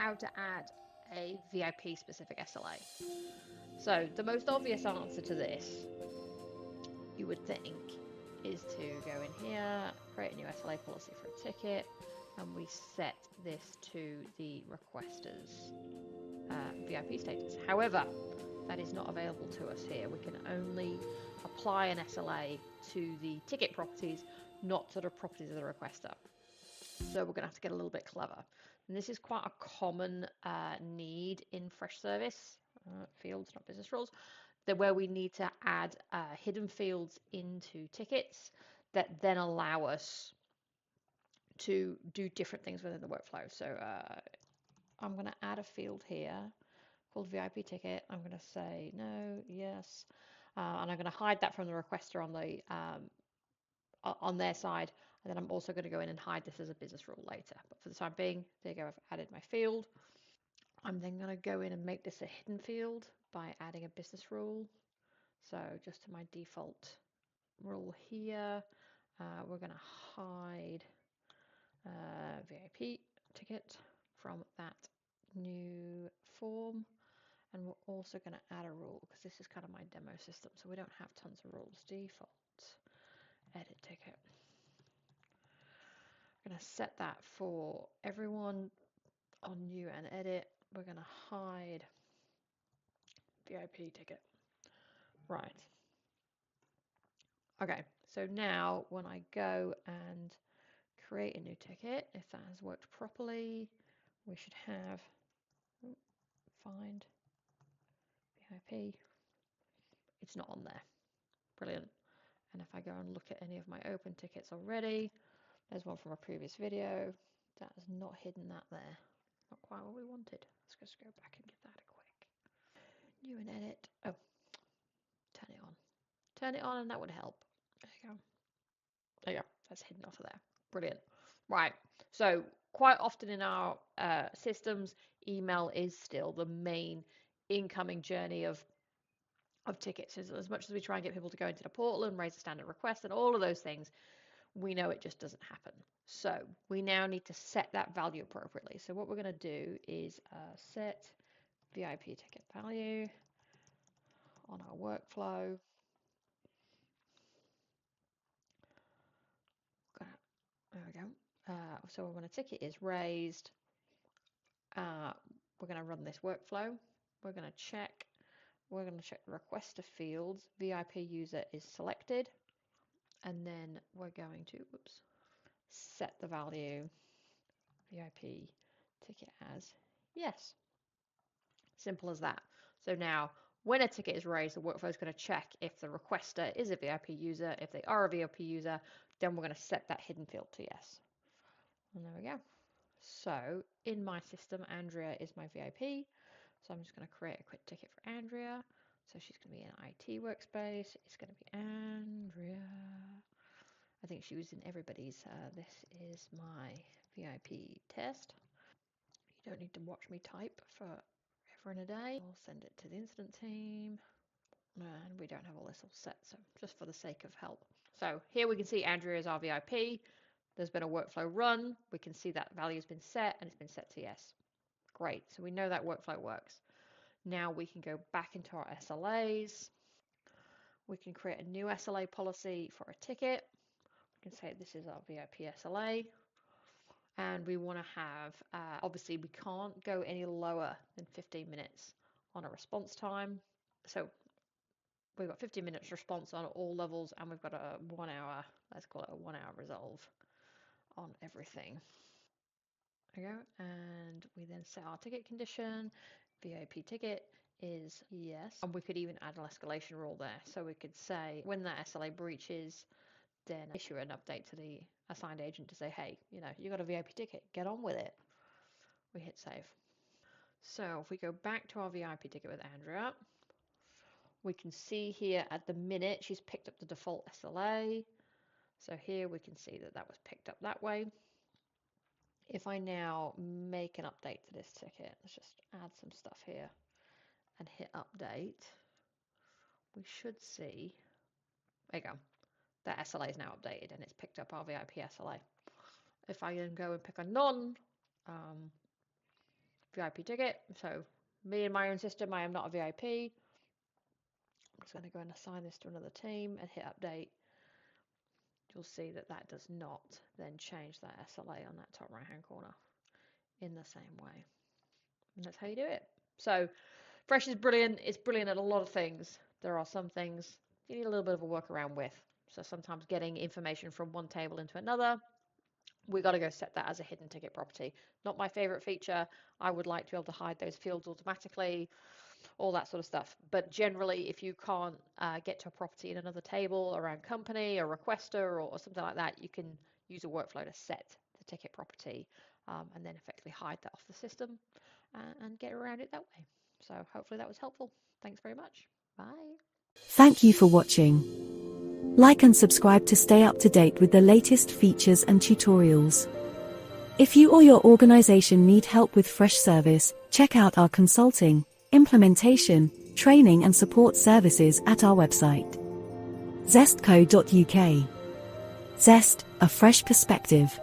how to add a VIP-specific SLA. So the most obvious answer to this, you would think, is to go in here, create a new SLA policy for a ticket, and we set this to the requester's VIP status. However, that is not available to us here. We can only apply an SLA to the ticket properties, not to the properties of the requester. So we're going to have to get a little bit clever. And this is quite a common need in Freshservice, fields, not business rules, that where we need to add hidden fields into tickets that then allow us to do different things within the workflow. So I'm going to add a field here called VIP ticket. I'm going to say no, yes, and I'm going to hide that from the requester on their side. And then I'm also going to go in and hide this as a business rule later. But for the time being, there you go, I've added my field. I'm then going to go in and make this a hidden field by adding a business rule. So just to my default rule here, we're going to hide VIP ticket from that new form. And we're also going to add a rule because this is kind of my demo system, so we don't have tons of rules. Default edit ticket. I'm going to set that for everyone on new and edit. We're going to hide VIP ticket. Right. Okay, so now when I go and create a new ticket, if that has worked properly, we should have find VIP. It's not on there. Brilliant. And if I go and look at any of my open tickets already, there's one from a previous video that has not hidden that there. Not quite what we wanted. Let's just go back and give that a quick new and edit. Oh, turn it on. Turn it on and that would help. There you go. There you go. That's hidden off of there. Brilliant. Right. So quite often in our systems, email is still the main incoming journey of tickets. As much as we try and get people to go into the portal and raise a standard request and all of those things, we know it just doesn't happen. So we now need to set that value appropriately. So what we're going to do is set VIP ticket value on our workflow. There we go. So when a ticket is raised, we're going to run this workflow. We're going to check the requester fields. VIP user is selected. And then we're going to, set the value VIP ticket as yes. Simple as that. So now when a ticket is raised, the workflow is going to check if the requester is a VIP user. If they are a VIP user, then we're going to set that hidden field to yes. And there we go. So in my system, Andrea is my VIP. So I'm just going to create a quick ticket for Andrea. So she's going to be in IT workspace. It's going to be Andrea. I think she was in everybody's. This is my VIP test. You don't need to watch me type forever and a day. I'll send it to the incident team. And we don't have all this all set, so just for the sake of help. So here we can see Andrea is our VIP. There's been a workflow run. We can see that value has been set and it's been set to yes. Great, so we know that workflow works. Now we can go back into our SLAs. We can create a new SLA policy for a ticket. We can say this is our VIP SLA. And we want to have, obviously we can't go any lower than 15 minutes on a response time. So we've got 15 minutes response on all levels, and we've got a 1 hour, let's call it a 1 hour resolve on everything. There we go. And we then set our ticket condition. VIP ticket is yes. And we could even add an escalation rule there. So we could say when that SLA breaches, then issue an update to the assigned agent to say, hey, you got a VIP ticket, get on with it. We hit save. So if we go back to our VIP ticket with Andrea, we can see here at the minute she's picked up the default SLA. So here we can see that that was picked up that way. If I now make an update to this ticket, let's just add some stuff here and hit update, we should see, there you go, that SLA is now updated and it's picked up our VIP SLA. If I then go and pick a VIP ticket. So me in my own system, I am not a VIP. I'm just going to go and assign this to another team and hit update. You'll see that that does not then change that SLA on that top right hand corner in the same way. And that's how you do it. So Fresh is brilliant. It's brilliant at a lot of things. There are some things you need a little bit of a workaround with. So sometimes getting information from one table into another, we got to go set that as a hidden ticket property. Not my favorite feature. I would like to be able to hide those fields automatically, all that sort of stuff. But generally, if you can't get to a property in another table around company or requester or something like that, you can use a workflow to set the ticket property and then effectively hide that off the system and get around it that way. So hopefully that was helpful. Thanks very much. Bye. Thank you for watching. Like and subscribe to stay up to date with the latest features and tutorials. If you or your organization need help with Freshservice, check out our consulting, implementation, training and support services at our website. zest.co.uk. Zest, a fresh perspective.